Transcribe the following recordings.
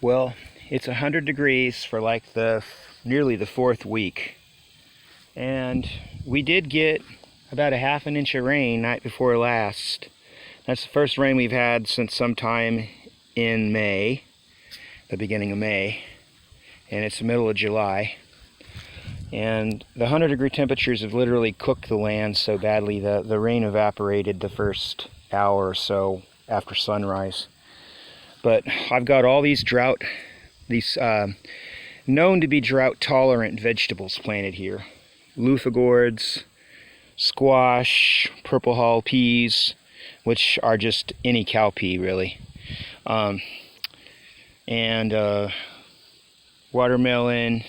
Well, it's 100 degrees for like nearly the fourth week. And we did get about a half an inch of rain night before last. That's the first rain we've had since sometime in May, the beginning of May. And it's the middle of July. And the 100-degree temperatures have literally cooked the land so badly that the rain evaporated the first hour or so after sunrise. But I've got all these known to be drought-tolerant vegetables planted here. Loofah gourds, squash, purple hull peas, which are just any cowpea really, and watermelon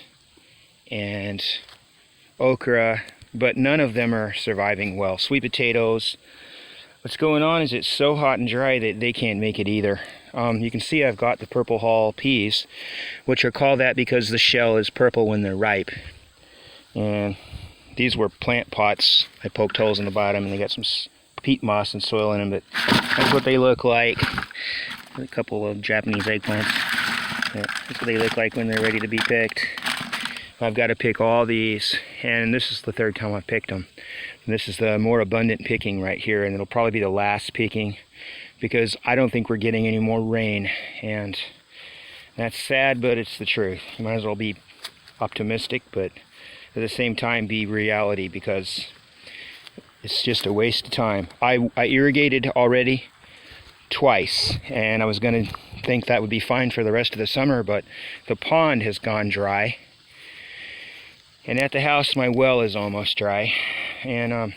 and okra, but none of them are surviving well. Sweet potatoes. What's going on is it's so hot and dry that they can't make it either. You can see I've got the purple hull peas, which are called that because the shell is purple when they're ripe. And these were plant pots. I poked holes in the bottom and they got some peat moss and soil in them, but that's what they look like. A couple of Japanese eggplants. That's what they look like when they're ready to be picked. I've got to pick all these, and this is the third time I've picked them. And this is the more abundant picking right here, and it'll probably be the last picking because I don't think we're getting any more rain, and that's sad, but it's the truth. You might as well be optimistic, but at the same time be reality, because it's just a waste of time. I irrigated already twice, and I was going to think that would be fine for the rest of the summer, but the pond has gone dry. And at the house, my well is almost dry. And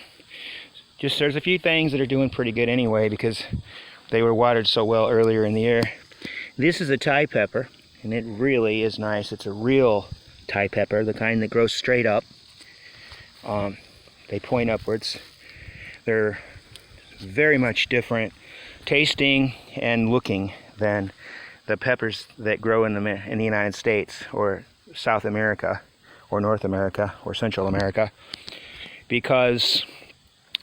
just there's a few things that are doing pretty good anyway because they were watered so well earlier in the year. This is a Thai pepper, and it really is nice. It's a real Thai pepper, the kind that grows straight up. They point upwards. They're very much different tasting and looking than the peppers that grow in the United States or South America, or North America, or Central America, because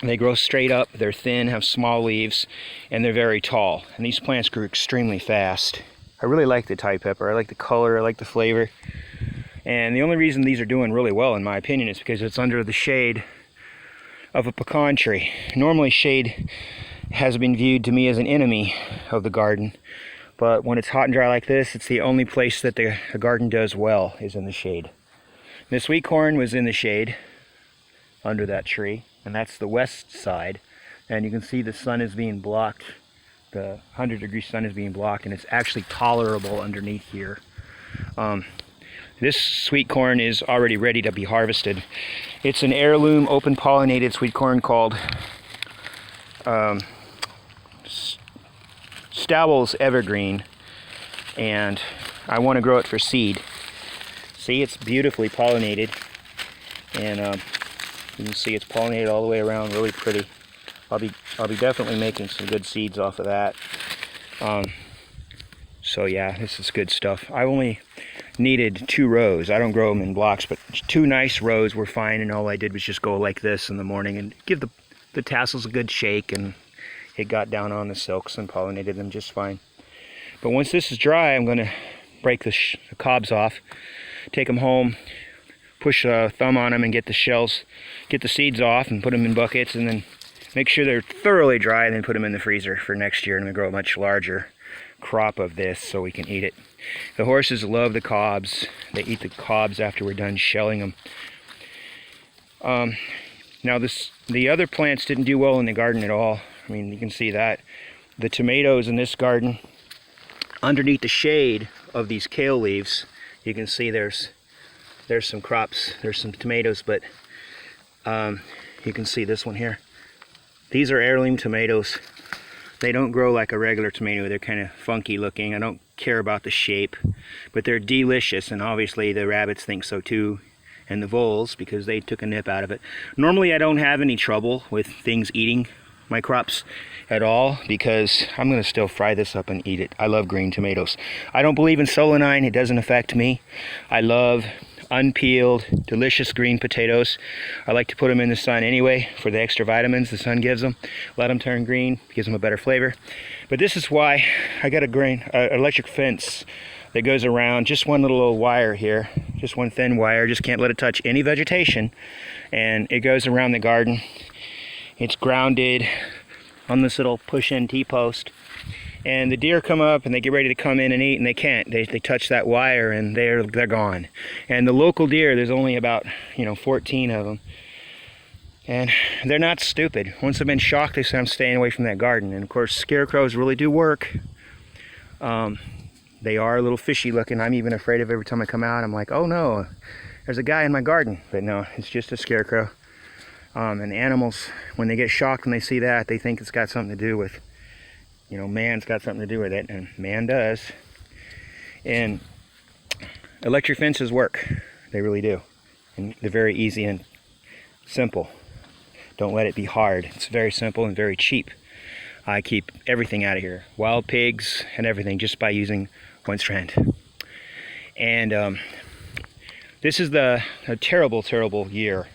they grow straight up, they're thin, have small leaves, and they're very tall. And these plants grew extremely fast. I really like the Thai pepper. I like the color, I like the flavor. And the only reason these are doing really well, in my opinion, is because it's under the shade of a pecan tree. Normally shade has been viewed to me as an enemy of the garden, but when it's hot and dry like this, it's the only place that the garden does well, is in the shade. The sweet corn was in the shade under that tree, and that's the west side. And you can see the sun is being blocked. The 100-degree sun is being blocked, and it's actually tolerable underneath here. This sweet corn is already ready to be harvested. It's an heirloom open pollinated sweet corn called Stowell's Evergreen, and I want to grow it for seed. See, it's beautifully pollinated, and you can see it's pollinated all the way around, really pretty. I'll be definitely making some good seeds off of that. So yeah, this is good stuff. I only needed 2 rows. I don't grow them in blocks, but 2 nice rows were fine, and all I did was just go like this in the morning and give the tassels a good shake, and it got down on the silks and pollinated them just fine. But once this is dry, I'm going to break the cobs off, take them home, push a thumb on them and get the shells, get the seeds off and put them in buckets, and then make sure they're thoroughly dry, and then put them in the freezer for next year, and we grow a much larger crop of this so we can eat it. The horses love the cobs. They eat the cobs after we're done shelling them. Now the other plants didn't do well in the garden at all. I mean, you can see that. The tomatoes in this garden, underneath the shade of these kale leaves, you can see there's some crops, there's some tomatoes, but you can see this one here. These are heirloom tomatoes. They don't grow like a regular tomato. They're kind of funky looking. I don't care about the shape, but they're delicious, and obviously the rabbits think so too, and the voles, because they took a nip out of it. Normally I don't have any trouble with things eating my crops at all, because I'm going to still fry this up and eat it. I love green tomatoes. I don't believe in solanine. It doesn't affect me. I love unpeeled, delicious green potatoes. I like to put them in the sun anyway for the extra vitamins the sun gives them. Let them turn green, gives them a better flavor. But this is why I got electric fence that goes around, just one little wire here, just one thin wire, just can't let it touch any vegetation, and it goes around the garden. It's grounded on this little push-in T-post, and the deer come up and they get ready to come in and eat, and they can't. They touch that wire and they're gone. And the local deer, there's only about 14 of them, and they're not stupid. Once they've been shocked, they say, I'm staying away from that garden. And of course, scarecrows really do work. They are a little fishy looking. I'm even afraid of every time I come out. I'm like, oh no, there's a guy in my garden. But no, it's just a scarecrow. And animals, when they get shocked and they see that, they think it's got something to do with, man's got something to do with it, and man does. And electric fences work. They really do. And they're very easy and simple. Don't let it be hard. It's very simple and very cheap. I keep everything out of here. Wild pigs and everything, just by using one strand. And this is a terrible, terrible year.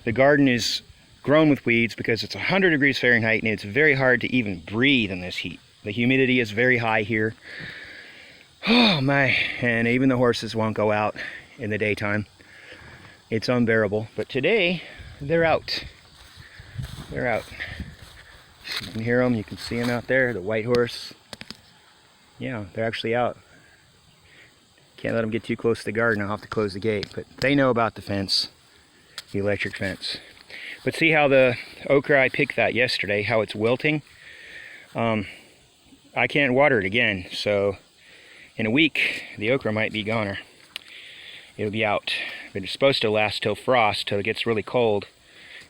The garden is grown with weeds because it's 100 degrees Fahrenheit and it's very hard to even breathe in this heat. The humidity is very high here. Oh my, and even the horses won't go out in the daytime. It's unbearable. But today, they're out. They're out. You can hear them, you can see them out there, the white horse. Yeah, they're actually out. Can't let them get too close to the garden, I'll have to close the gate. But they know about the fence, the electric fence. But see how the okra, I picked that yesterday, how it's wilting? I can't water it again, so in a week, the okra might be goner. It'll be out. But it's supposed to last till frost, till it gets really cold.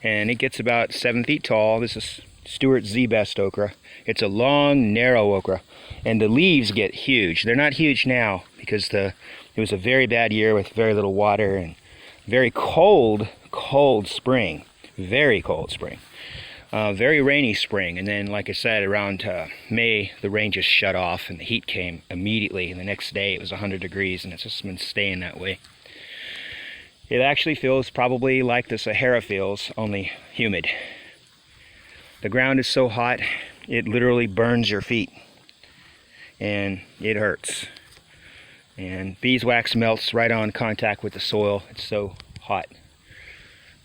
And it gets about 7 feet tall. This is Stewart Z-Best okra. It's a long, narrow okra. And the leaves get huge. They're not huge now because it was a very bad year with very little water and very cold spring. Very cold spring. Very rainy spring. And then, like I said, around May, the rain just shut off and the heat came immediately. And the next day it was 100 degrees and it's just been staying that way. It actually feels probably like the Sahara feels, only humid. The ground is so hot, it literally burns your feet. And it hurts. And beeswax melts right on contact with the soil. It's so hot.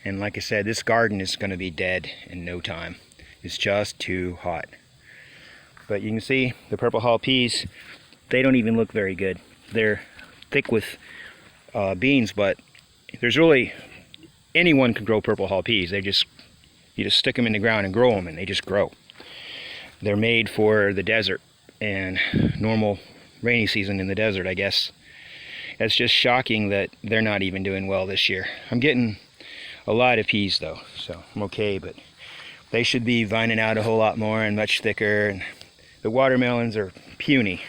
And like I said, this garden is going to be dead in no time. It's just too hot. But you can see the purple hull peas, they don't even look very good. They're thick with beans, but there's really, anyone can grow purple hull peas. You just stick them in the ground and grow them, and they just grow. They're made for the desert and normal rainy season in the desert, I guess. It's just shocking that they're not even doing well this year. I'm getting a lot of peas though, so I'm okay, but they should be vining out a whole lot more and much thicker. And the watermelons are puny.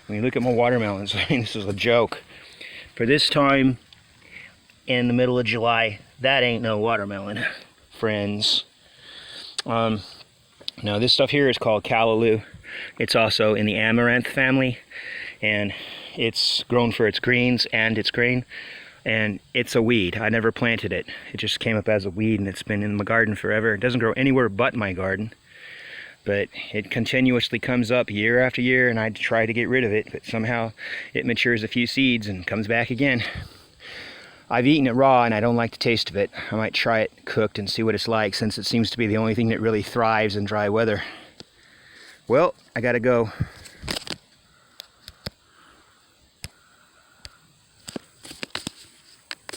When you look at my watermelons, I mean, this is a joke. For this time in the middle of July, that ain't no watermelon, friends. Now this stuff here is called callaloo. It's also in the amaranth family, and it's grown for its greens and its grain, and it's a weed. I never planted it. It just came up as a weed, and it's been in my garden forever. It doesn't grow anywhere but my garden, but it continuously comes up year after year, and I try to get rid of it, but somehow it matures a few seeds and comes back again. I've eaten it raw and I don't like the taste of it. I might try it cooked and see what it's like, since it seems to be the only thing that really thrives in dry weather. Well, I gotta go.